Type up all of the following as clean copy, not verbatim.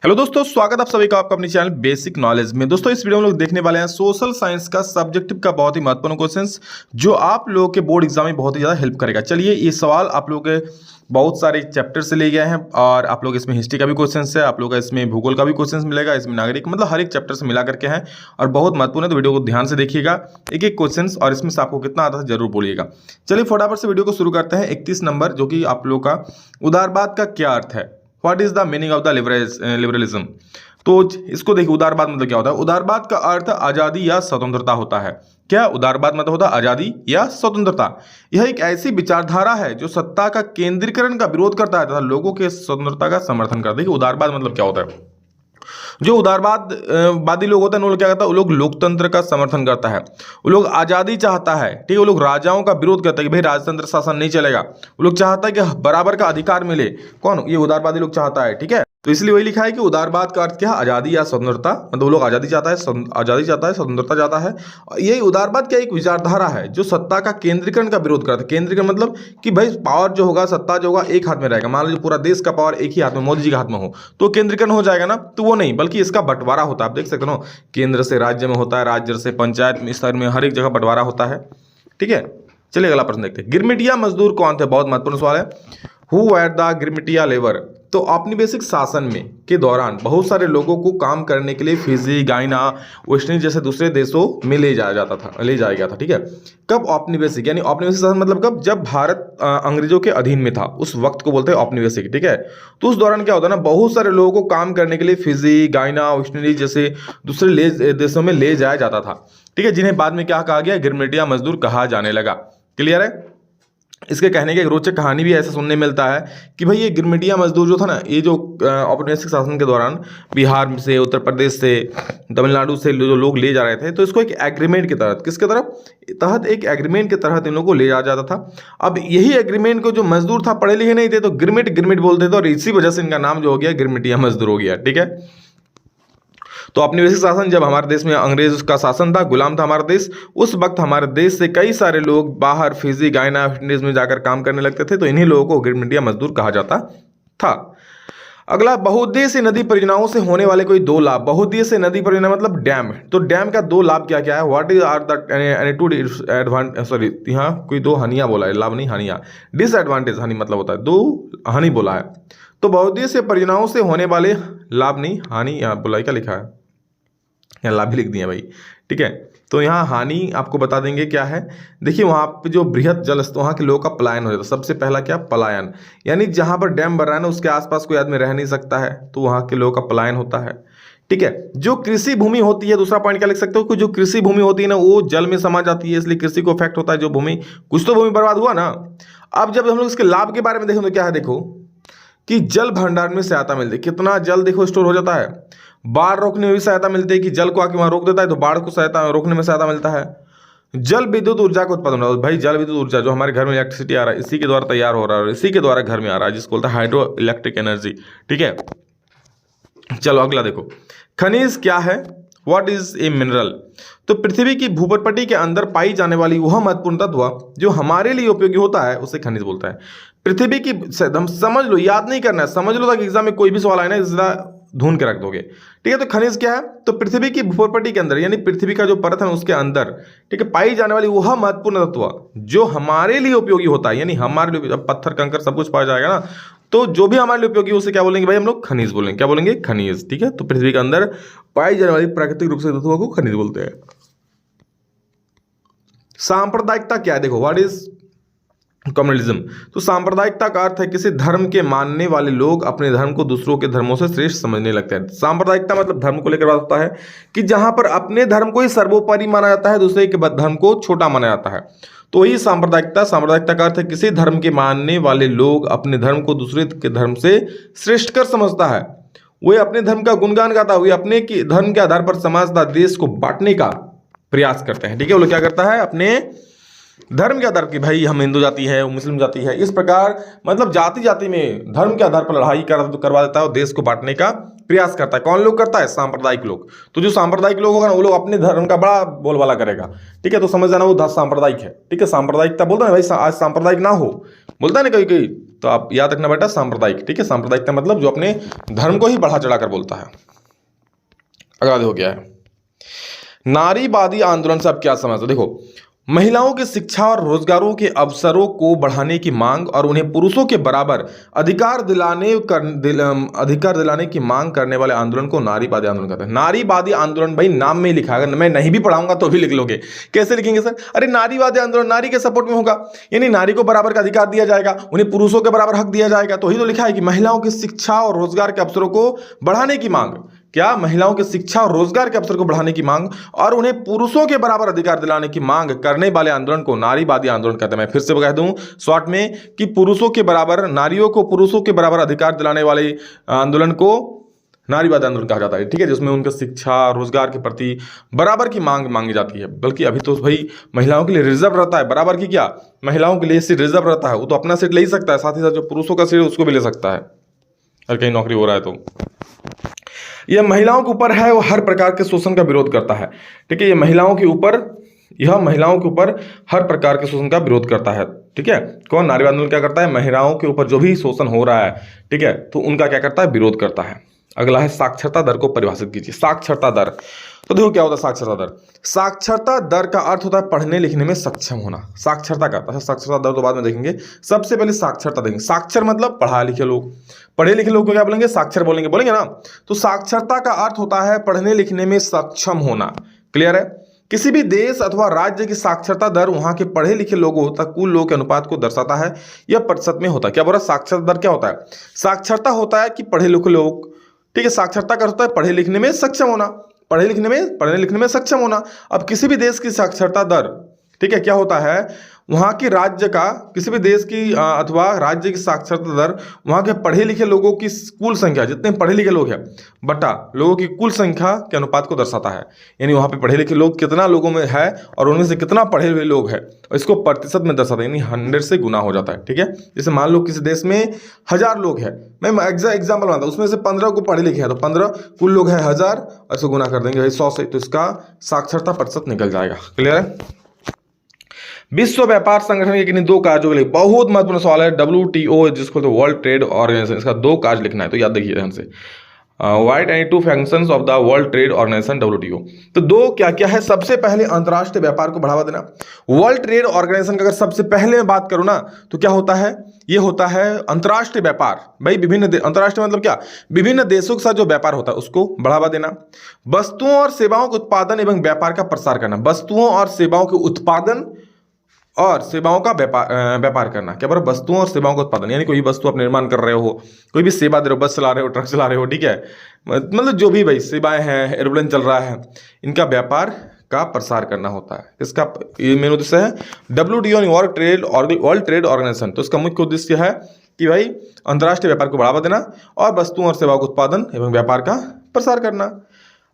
Hello दोस्तों, स्वागत आप सभी का आपका अपने चैनल बेसिक नॉलेज में। दोस्तों इस वीडियो में लोग देखने वाले हैं सोशल साइंस का सब्जेक्टिव का बहुत ही महत्वपूर्ण क्वेश्चंस जो आप लोगों के बोर्ड एग्जाम में बहुत ही ज़्यादा हेल्प करेगा। चलिए ये सवाल आप लोगों के बहुत सारे चैप्टर से लिए गए हैं और आप लोग इसमें हिस्ट्री का भी क्वेश्चन है, आप लोग का इसमें भूगोल का भी क्वेश्चन मिलेगा, इसमें नागरिक मतलब हर एक चैप्टर से मिला करके हैं और बहुत महत्वपूर्ण है। तो वीडियो को ध्यान से देखिएगा, एक एक क्वेश्चन और इसमें से आपको कितना आता है जरूर बोलिएगा। चलिए फटाफट से वीडियो को शुरू करते हैं। 31 नंबर जो कि आप लोग का उदारवाद का क्या अर्थ है, what is the meaning of the liberalism. तो इसको देखिए, उदारवाद मतलब क्या होता है। उदारवाद का अर्थ आजादी या स्वतंत्रता होता है। क्या उदारवाद मतलब होता है आजादी या स्वतंत्रता। यह एक ऐसी विचारधारा है जो सत्ता का केंद्रीकरण का विरोध करता है तथा लोगों के स्वतंत्रता का समर्थन करता है। देखिए उदारवाद मतलब क्या होता है। जो उदारवादी लोग होते हैं वो लोग क्या करता है, वो लोग लोकतंत्र का समर्थन करता है, वो लोग आजादी चाहता है, ठीक है। वो लोग राजाओं का विरोध करता है कि भाई राजतंत्र शासन नहीं चलेगा। वो लोग चाहता है कि बराबर का अधिकार मिले। कौन? ये उदारवादी लोग चाहता है, ठीक है। तो इसलिए वही लिखा है कि उदारवाद का अर्थ क्या है, आजादी या स्वतंत्रता। मतलब वो लोग आजादी चाहता है, स्वतंत्रता चाहता है। यही उदारवाद क्या एक विचारधारा है जो सत्ता का केंद्रीकरण का विरोध करता है। केंद्रीकरण मतलब कि भाई पावर जो होगा, सत्ता जो होगा एक हाथ में रहेगा। मान लीजिए पूरा देश का पावर एक ही हाथ में, मोदी जी के हाथ में हो तो केंद्रीकरण हो जाएगा ना। तो वो नहीं, बल्कि इसका बंटवारा होता है। आप देख सकते हो केंद्र से राज्य में होता है, राज्य से पंचायत स्तर में, हर एक जगह बंटवारा होता है, ठीक है। चलिए अगला प्रश्न देखते हैं। गिरमिटिया मजदूर कौन थे? बहुत महत्वपूर्ण सवाल है। Who were the Girmitiya labour. तो औपनिवेशिक शासन में के दौरान बहुत सारे लोगों को काम करने के लिए फिजी, गायना, वेस्ट इंडीज जैसे दूसरे देशों में ले जाया गया था, ठीक है। कब औपनिवेशिक, यानी औपनिवेशिक शासन मतलब कब? जब भारत अंग्रेजों के अधीन में था, उस वक्त को बोलते हैं औपनिवेशिक, ठीक है। तो उस दौरान क्या होता है ना, बहुत सारे लोगों को काम करने के लिए फिजी, गायना, वेस्ट इंडीज जैसे दूसरे देशों में ले जाया जाता था, ठीक है, जिन्हें बाद में क्या कहा गया? गिरमिटिया मजदूर कहा जाने लगा। क्लियर है। इसके कहने की एक रोचक कहानी भी ऐसा सुनने मिलता है कि भाई ये गिरमिटिया मजदूर जो था ना, ये जो औपनिवेशिक शासन के दौरान बिहार से, उत्तर प्रदेश से, तमिलनाडु से जो लोग ले जा रहे थे, तो इसको एक एग्रीमेंट के तहत, किसके तहत एक एग्रीमेंट के तहत इन लोगों को ले जाया जाता था। अब यही एग्रीमेंट को जो मजदूर था पढ़े लिखे नहीं थे तो गिरमिट बोलते थे और इसी वजह से इनका नाम जो हो गया गिरमिटिया मजदूर हो गया, ठीक है। तो औपनिवेशिक शासन जब हमारे देश में अंग्रेज का शासन था, गुलाम था हमारा देश, उस वक्त हमारे देश से कई सारे लोग बाहर फिजी, गायना, इंडीज में जाकर काम करने लगते थे। तो इन्हीं लोगों को गिरमिटिया मजदूर कहा जाता था। अगला, बहुउद्देशीय नदी परियोजनाओं से होने वाले कोई दो लाभ। बहुउद्देशीय नदी परियोजना मतलब डैम। तो डैम का दो लाभ क्या क्या है? What is are the sorry, यहाँ कोई दो हानियां बोला है, लाभ नहीं हानियां। डिसएडवांटेज, हानि मतलब होता है, दो हानि बोला है। तो बहुउद्देशीय परियोजनाओं से होने वाले लाभ नहीं हानि, यहाँ बोला है, क्या लिखा है? यहाँ लाभ भी लिख दिया भाई, ठीक है। तो यहाँ हानि आपको बता देंगे क्या है। देखिए वहाँ पे जो बृहद जल, वहाँ के लोगों का पलायन हो जाता है। सबसे पहला क्या? पलायन, यानी जहाँ पर डैम बन रहा है ना उसके आसपास कोई आदमी रह नहीं सकता है, तो वहाँ के लोगों का पलायन होता है, ठीक है। जो कृषि भूमि होती है, दूसरा पॉइंट क्या लिख सकते हो कि जो कृषि भूमि होती है ना वो जल में समा जाती है, इसलिए कृषि को इफेक्ट होता है। जो भूमि, कुछ तो भूमि बर्बाद हुआ ना। अब जब हम लोग इसके लाभ के बारे में देखें तो क्या है, देखो कि जल भंडारण में सहायता मिलती है। कितना जल देखो स्टोर हो जाता है। बाढ़ रोकने में भी सहायता मिलती है कि जल को आके वहां रोक देता है, तो बाढ़ को सहायता रोकने में सहायता मिलता है। जल विद्युत ऊर्जा का उत्पादन होता है। भाई जल विद्युत ऊर्जा जो हमारे घर में इलेक्ट्रिसिटी आ रहा है इसी के द्वारा तैयार हो रहा है और इसी के द्वारा घर में आ रहा है, जिसको बोलता है हाइड्रो इलेक्ट्रिक एनर्जी, ठीक है। चलो अगला देखो, खनिज क्या है? What is a mineral. तो पृथ्वी की भूपटपट्टी के अंदर पाई जाने वाली वह महत्वपूर्ण तत्व जो हमारे लिए उपयोगी होता है उसे खनिज बोलता है। पृथ्वी की, हम समझ लो, याद नहीं करना है, समझ लो ताकि एग्जाम में कोई भी सवाल आए ना जरा ढूंढ के रख दोगे, ठीक है। तो खनिज क्या है? तो पृथ्वी की भूपटपट्टी के अंदर, यानी पृथ्वी का जो परत है उसके अंदर, ठीक है, पाई जाने वाली वह महत्वपूर्ण तत्व जो हमारे लिए उपयोगी होता है। यानी हमारे लिए, जब पत्थर कंकर सब कुछ पाया जाएगा ना, तो जो भी हमारे लिए उपयोगी उसे क्या बोलेंगे भाई? हम लोग खनिज बोलेंगे। क्या बोलेंगे? खनिज, ठीक है। तो पृथ्वी के अंदर पाई जाने वाली प्राकृतिक रूप से तत्वों को खनिज बोलते हैं। सांप्रदायिकता क्या है? देखो व्हाट इज कम्युनलिज्म। तो सांप्रदायिकता का अर्थ है किसी धर्म के मानने वाले लोग अपने धर्म को दूसरों के धर्मों से श्रेष्ठ समझने लगते हैं। सांप्रदायिकता मतलब धर्म को लेकर बात होता है कि जहां पर अपने धर्म को ही सर्वोपरि माना जाता है, दूसरे के धर्म को छोटा माना जाता है, तो वही सांप्रदायिकता का अर्थ है किसी धर्म के मानने वाले लोग अपने धर्म को दूसरे के धर्म से श्रेष्ठ कर समझता है। वे अपने धर्म का गुणगान गाता है, वे अपने धर्म के आधार पर समाज तथा देश को बांटने का प्रयास करते हैं, ठीक है। वो लोग क्या करता है? अपने धर्म के आधार की, भाई हम हिंदू जाति है, वो मुस्लिम जाति है, इस प्रकार मतलब जाति जाति में धर्म के आधार पर लड़ाई करवा देता है और देश को बांटने का प्रयास करता है। कौन लोग करता है? सांप्रदायिक लोग। तो जो सांप्रदायिक लोग होगा ना वो लोग अपने धर्म का बड़ा बोलबाला करेगा, ठीक है। तो समझ जाना वो सांप्रदायिक है, ठीक है। सांप्रदायिकता बोलता है भाई, आज सांप्रदायिक ना हो, बोलता है ना कहीं कहीं, तो आप याद रखना बेटा सांप्रदायिक, ठीक है। सांप्रदायिकता मतलब जो अपने धर्म को ही बढ़ा चढ़ाकर बोलता है। अगला हो गया है नारीवादी आंदोलन से आप क्या समझते हो? देखो, महिलाओं की शिक्षा और रोजगारों के अवसरों को बढ़ाने की मांग और उन्हें पुरुषों के बराबर अधिकार दिलाने की मांग करने वाले आंदोलन को नारीवादी आंदोलन कहते हैं। नारीवादी आंदोलन भाई नाम में ही लिखा है, मैं नहीं भी पढ़ाऊंगा तो भी लिख लोगे। कैसे लिखेंगे सर? अरे नारीवादी आंदोलन नारी के सपोर्ट में होगा, यानी नारी को बराबर का अधिकार दिया जाएगा, उन्हें पुरुषों के बराबर हक दिया जाएगा। तो ही तो लिखा है कि महिलाओं की शिक्षा और रोजगार के अवसरों को बढ़ाने की मांग। क्या? महिलाओं की शिक्षा और रोजगार के अवसर को बढ़ाने की मांग और उन्हें पुरुषों के बराबर अधिकार दिलाने की मांग करने वाले आंदोलन को नारीवादी आंदोलन कहते हैं। मैं फिर से कह दूं शॉर्ट में कि पुरुषों के बराबर, नारियों को पुरुषों के बराबर अधिकार दिलाने वाले आंदोलन को नारीवादी आंदोलन कहा जाता है, ठीक है। जिसमें उनका शिक्षा रोजगार के प्रति बराबर की मांग मांगी जाती है। बल्कि अभी तो भाई महिलाओं के लिए रिजर्व रहता है, बराबर की क्या, महिलाओं के लिए सीट रिजर्व रहता है। वो तो अपना सीट ले ही सकता है, साथ ही साथ जो पुरुषों का सीट उसको भी ले सकता है अगर कहीं नौकरी हो रहा है तो। यह महिलाओं के ऊपर है, वो हर प्रकार के शोषण का विरोध करता है, ठीक है। यह महिलाओं के ऊपर हर प्रकार के शोषण का विरोध करता है, ठीक है। कौन? नारीवादी आंदोलन क्या करता है? महिलाओं के ऊपर जो भी शोषण हो रहा है, ठीक है, तो उनका क्या करता है? विरोध करता है। अगला है साक्षरता दर को परिभाषित कीजिए। साक्षरता दर, तो देखो क्या होता है साक्षरता दर। साक्षरता दर का अर्थ होता है पढ़ने लिखने में सक्षम होना। साक्षरता का, अच्छा साक्षरता दर तो बाद में देखेंगे, सबसे पहले साक्षरता देखेंगे। साक्षर मतलब पढ़ा लिखे लोग, पढ़े लिखे लोग को क्या बोलेंगे? साक्षर बोलेंगे, बोलेंगे ना। तो साक्षरता का अर्थ होता है पढ़ने लिखने में सक्षम होना। क्लियर है? किसी भी देश अथवा राज्य की साक्षरता दर वहां के पढ़े लिखे लोगों तक कुल लोगों के अनुपात को दर्शाता है। यह प्रतिशत में होता है। क्या बोला? साक्षरता दर क्या होता है? साक्षरता होता है कि पढ़े लिखे लोग, ठीक है। साक्षरता का होता है पढ़े लिखने में सक्षम होना, पढ़ने लिखने में सक्षम होना। अब किसी भी देश की साक्षरता दर, ठीक है, क्या होता है? वहाँ की राज्य का, किसी भी देश की अथवा राज्य की साक्षरता दर वहाँ के पढ़े लिखे लोगों की कुल संख्या, जितने पढ़े लिखे लोग हैं बटा लोगों की कुल संख्या के अनुपात को दर्शाता है। यानी वहाँ पे पढ़े लिखे लोग कितना लोगों में है और उनमें से कितना पढ़े हुए लोग हैं, इसको प्रतिशत में दर्शाता है, यानी 100 से गुना हो जाता है, ठीक है। जैसे मान लो किसी देश में 1000 लोग हैं, मैं एग्जाम्पल मानता हूँ, उसमें से 15 को पढ़े लिखे हैं, तो 15 कुल लोग हैं 1000, ऐसे गुना कर देंगे 100 से, तो इसका साक्षरता प्रतिशत निकल जाएगा। क्लियर है? विश्व व्यापार संगठन के किन्हीं 2 कार्यों के लिए बहुत महत्वपूर्ण सवाल है। WTO जिसको तो वर्ल्ड ट्रेड ऑर्गेनाइजेशन, इसका 2 कार्य लिखना है, तो याद रखिए ध्यान से। Wide and 2 functions of the World Trade Organization WTO। तो 2 क्या क्या है? सबसे पहले अंतर्राष्ट्रीय व्यापार को बढ़ावा देना। वर्ल्ड ट्रेड ऑर्गेनाइजेशन का अगर सबसे पहले मैं बात करूं ना, तो क्या होता है? ये होता है अंतर्राष्ट्रीय व्यापार। भाई विभिन्न अंतर्राष्ट्रीय मतलब क्या? विभिन्न देशों के साथ जो व्यापार होता है उसको बढ़ावा देना। वस्तुओं और सेवाओं के उत्पादन एवं व्यापार का प्रसार करना। वस्तुओं और सेवाओं के उत्पादन और सेवाओं का व्यापार करना। क्या बोला? वस्तुओं और सेवाओं का उत्पादन, यानी कोई वस्तु आप निर्माण कर रहे हो, कोई भी सेवा दे रहे हो, बस चला रहे हो, ट्रक चला रहे हो, ठीक है, मतलब जो भी भाई सेवाएं हैं, एरोप्लेन चल रहा है, इनका व्यापार का प्रसार करना होता है। इसका ये मेन उद्देश्य है। WTO वर्ल्ड ट्रेड ऑर्गेनाइजेशन, तो इसका मुख्य उद्देश्य है कि भाई अंतर्राष्ट्रीय व्यापार को बढ़ावा देना और वस्तुओं और सेवाओं का उत्पादन एवं व्यापार का प्रसार करना।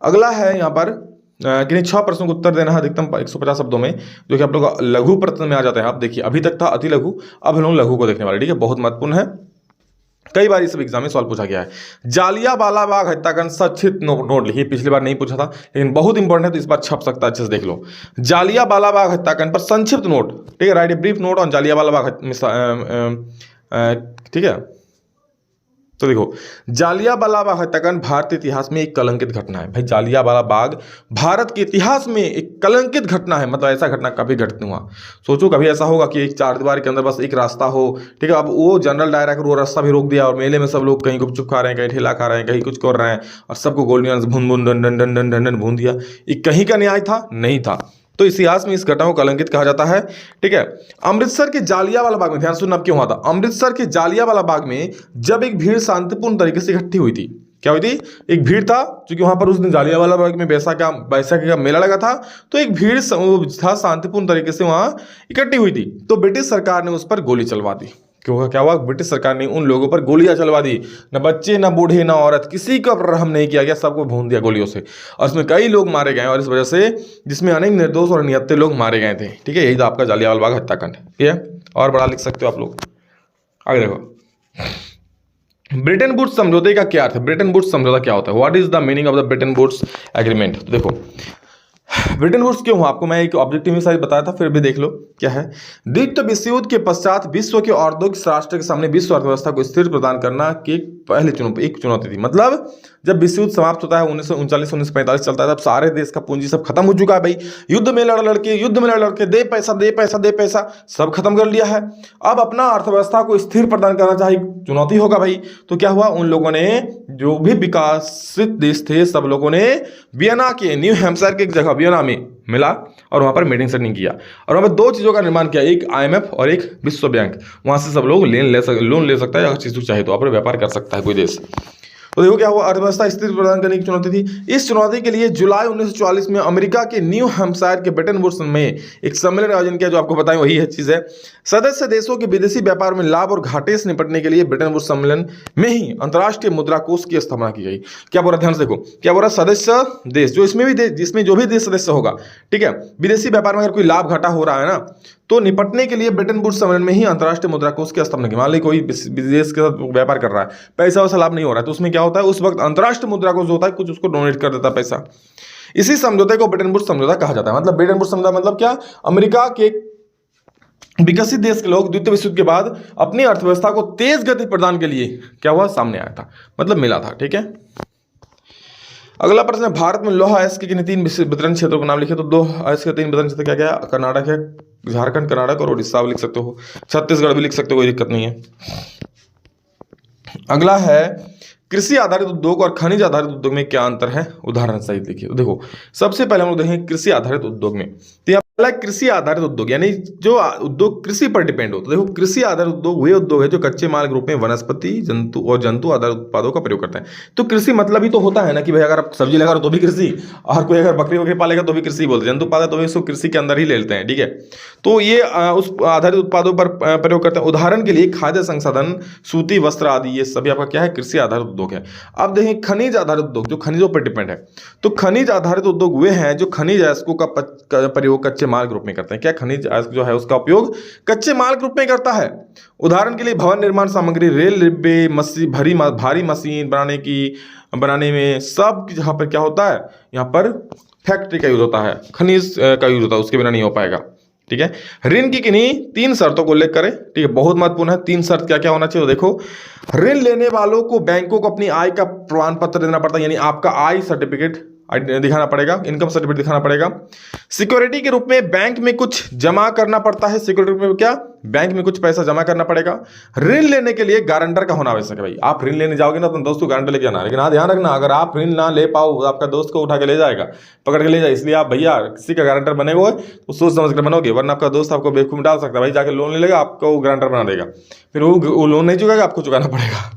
अगला है यहाँ पर किन्हीं 6 प्रश्नों का उत्तर देना है अधिकतम 150 शब्दों में, जो कि आप लोग लघु प्रश्न में आ जाते हैं। आप देखिए अभी तक था अति लघु, अब हम लोग लघु को देखने वाले, ठीक है। बहुत महत्वपूर्ण है, कई बार इस एग्जाम में सवाल पूछा गया है। जालियांवाला बाग हत्याकांड संक्षिप्त नोट लिखिए। पिछली बार नहीं पूछा था लेकिन बहुत इंपॉर्टेंट है, तो इस बार छप सकता है, अच्छे से देख लो। जालियांवाला बाग हत्याकांड पर संक्षिप्त नोट, ठीक है, write a brief note on Jallianwala Bagh, ठीक है। तो देखो, जालियांवाला बाग हत्याकांड भारतीय इतिहास में एक कलंकित घटना है। भाई जालियांवाला बाग भारत के इतिहास में एक कलंकित घटना है, मतलब ऐसा घटना कभी घटित नहीं हुआ। सोचो कभी ऐसा होगा कि एक 4 दीवार के अंदर बस एक रास्ता हो, ठीक है। अब वो जनरल डायर आकर वो रास्ता भी रोक दिया और मेले में सब लोग कहीं गुपचुप खा रहे हैं, कहीं ठेला खा रहे हैं, कहीं कुछ कर रहे हैं और सबको गोलियां भून भून done done done done done done भून दिया। ये कहीं का न्याय था? नहीं था। तो इतिहास में इस घटना को कलंकित कहा जाता है, ठीक है। अमृतसर के जालियांवाला बाग में, ध्यान सुनना अब क्यों हुआ था। अमृतसर के जालियांवाला बाग में जब एक भीड़ शांतिपूर्ण तरीके से इकट्ठी हुई थी, क्या हुई थी? एक भीड़ था, क्योंकि वहां पर उस दिन जालियांवाला बाग में बैसाखी का मेला लगा था, तो एक भीड़ था शांतिपूर्ण तरीके से वहां इकट्ठी हुई थी, तो ब्रिटिश सरकार ने उस पर गोली चलवा दी। क्यों? क्या हुआ? ब्रिटिश सरकार ने उन लोगों पर गोलियां चलवा दी। न बच्चे, न बूढ़े, न औरत, किसी का रहम नहीं किया गया, सबको भून दिया गोलियों से। और इसमें कई लोग मारे गए और इस वजह से जिसमें अनेक निर्दोष और निहत्थे लोग मारे गए थे, ठीक है। यही था आपका जालियांवाला बाग हत्याकांड, ठीक है। और बड़ा लिख सकते हो आप लोग। आगे देखो, ब्रेटन वुड्स समझौते का क्या अर्थ है? ब्रेटन वुड्स समझौता क्या होता है? What is the meaning of the Bretton Woods agreement? तो देखो, ब्रेटन वुड्स क्यों हुआ, आपको मैं एक ऑब्जेक्टिव में साइज बताया था, फिर भी देख लो क्या है। द्वितीय विश्व युद्ध के पश्चात विश्व के औद्योगिक राष्ट्र के सामने विश्व अर्थव्यवस्था को स्थिर प्रदान करना की पहली एक चुनौती थी। मतलब जब विश्व युद्ध समाप्त होता है 1939 1945 चलता है, तब सारे देश का पूंजी सब खत्म हो चुका है भाई। युद्ध में लड़ लड़के दे पैसा दे पैसा दे पैसा सब खत्म कर लिया है। अब अपना अर्थव्यवस्था को स्थिर प्रदान करना चाहिए, चुनौती होगा भाई। तो क्या हुआ, उन लोगों ने, जो भी विकसित देश थे, सब लोगों ने वियना के, न्यू हैम्पशायर के एक जगह वियना में मिला और वहां पर मीटिंग सेटिंग किया और वहां पर दो चीजों का निर्माण किया, एक IMF और एक विश्व बैंक। वहां से सब लोग लोन ले सकता है, अगर चीज चाहिए तो अपने व्यापार कर सकता है कोई देश। तो देखो क्या हुआ, अर्थव्यवस्था स्थिति प्रदान करने की चुनौती थी। इस चुनौती के लिए जुलाई 1944 में अमेरिका के न्यू हैम्पशायर के ब्रेटन वुड्स में एक सम्मेलन का आयोजन किया, जो आपको बताएं वही है चीज है। सदस्य देशों के विदेशी व्यापार में लाभ और घाटे से निपटने के लिए ब्रेटन वुड्स सम्मेलन में ही अंतर्राष्ट्रीय मुद्रा कोष की स्थापना की गई। क्या बोला, ध्यान से देखो, क्या बोला, सदस्य देश जो इसमें भी जिसमें जो भी देश सदस्य होगा, ठीक है, विदेशी व्यापार में अगर कोई लाभ घाटा हो रहा है ना, तो निपटने के लिए ब्रेटन वुड्स सम्मेलन में ही अंतर्राष्ट्रीय मुद्रा कोष की स्थापना की। मान ली कोई विदेश के साथ व्यापार कर रहा है, पैसा वैसा लाभ नहीं हो रहा है, तो उसमें क्या होता है, उस वक्त अंतर्राष्ट्रीय मुद्रा कोष होता है, कुछ उसको डोनेट कर देता है पैसा। इसी समझौते को ब्रेटन वुड्स समझौता कहा जाता है। मतलब ब्रेटन वुड्स समझौता मतलब क्या, अमेरिका के विकसित देश के लोग द्वितीय विश्व युद्ध के बाद अपनी अर्थव्यवस्था को तेज गति प्रदान के लिए क्या हुआ, सामने आया था, मतलब मिला था। ठीक है, अगला प्रश्न है, भारत में लौह अयस्क के किन 3 वितरण क्षेत्रों का नाम लिखे? तो 2 अयस्क के 3 वितरण क्षेत्र क्या क्या? कर्नाटक है, झारखंड, कर्नाटक और उड़ीसा भी लिख सकते हो, छत्तीसगढ़ भी लिख सकते हो, कोई दिक्कत नहीं है। अगला है, कृषि आधारित उद्योग और खनिज आधारित उद्योग में क्या अंतर है? उदाहरण सहित लिखिए। तो देखो, सबसे पहले हम लोग देखें कृषि आधारित उद्योग में, तो यहाँ पहला कृषि आधारित उद्योग यानी जो उद्योग कृषि पर डिपेंड हो। तो देखो, कृषि आधारित उद्योग वे उद्योग है जो कच्चे माल के रूप में वनस्पति, जंतु आधारित उत्पादों का प्रयोग करते हैं। तो कृषि मतलब ही तो होता है ना कि भाई अगर आप सब्जी लगा रहे हो तो भी कृषि, और कोई अगर बकरी पालेगा तो भी कृषि बोलते हैं, जंतु पाले तो भी इसको कृषि के अंदर ही ले लेते हैं। ठीक है, तो ये उस आधारित उत्पादों पर प्रयोग करते हैं। उदाहरण के लिए खाद्य संसाधन, सूती वस्त्र आदि, ये सभी आपका क्या है, कृषि आधारित उद्योग है। अब देखें खनिज आधारित उद्योग, जो खनिजों पर डिपेंड है। तो खनिज आधारित उद्योग वे हैं जो खनिज अयस्कों का प्रयोग कच्चे माल के रूप में करते हैं। क्या, खनिज अयस्क जो है उसका उपयोग कच्चे माल के रूप में करता है। उदाहरण के लिए भवन निर्माण सामग्री, रेल डिब्बे, भारी मशीन बनाने में सब जहां पर क्या होता है, यहाँ पर फैक्ट्री का यूज होता है, खनिज का यूज होता है, उसके बिना नहीं हो पाएगा। ठीक है, ऋण की किन्हीं 3 शर्तों को उल्लेख करें। ठीक है, बहुत महत्वपूर्ण है। 3 शर्त क्या क्या होना चाहिए? तो देखो, ऋण लेने वालों को बैंकों को अपनी आय का प्रमाण पत्र देना पड़ता है, यानी आपका आय सर्टिफिकेट दिखाना पड़ेगा, इनकम सर्टिफिकेट दिखाना पड़ेगा। सिक्योरिटी के रूप में बैंक में कुछ जमा करना पड़ता है। सिक्योरिटी में क्या, बैंक में कुछ पैसा जमा करना पड़ेगा। ऋण लेने के लिए गारंटर का होना आवश्यक है। भाई आप ऋण लेने जाओगे ना, अपने दोस्त को गारंटर लेके आना, लेकिन हाँ ध्यान रखना, अगर आप ऋण ना ले पाओ तो आपका दोस्त को उठा के ले जाएगा, पकड़ के ले जाए। इसलिए आप भैया किसी का गारंटर बनेगे तो सोच समझ कर बनोगे, वरना आपका दोस्त आपको बेवकूफ डाल सकता है। भाई जाके लोन ले लेगा, आपको गारंटर बना देगा, फिर वो लोन नहीं चुकाएगा, आपको चुकाना पड़ेगा।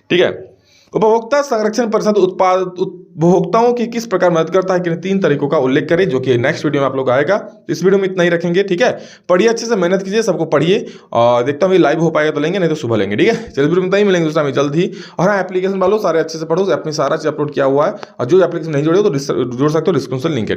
ठीक है, उपभोक्ता संरक्षण परिषद उपभोक्ताओं की किस प्रकार मदद करता है? कि 3 तरीकों का उल्लेख करें, जो कि नेक्स्ट वीडियो में आप लोग आएगा। इस वीडियो में इतना ही रखेंगे। ठीक है, पढ़िए, अच्छे से मेहनत कीजिए, सबको पढ़िए, और देखता हूँ लाइव हो पाएगा तो लेंगे, नहीं तो सुबह लेंगे। ठीक है, चलिए वीडियो में इतना ही, मिलेंगे दूसरा में जल्द ही। और हाँ, एप्लीकेशन वालों सारे अच्छे से पढ़ो, अपनी सारा चीज अपलोड किया हुआ है, और जो एप्लीकेशन नहीं जोड़े तो जोड़ सकते हो, डिस्क्रिप्शन लिंक है।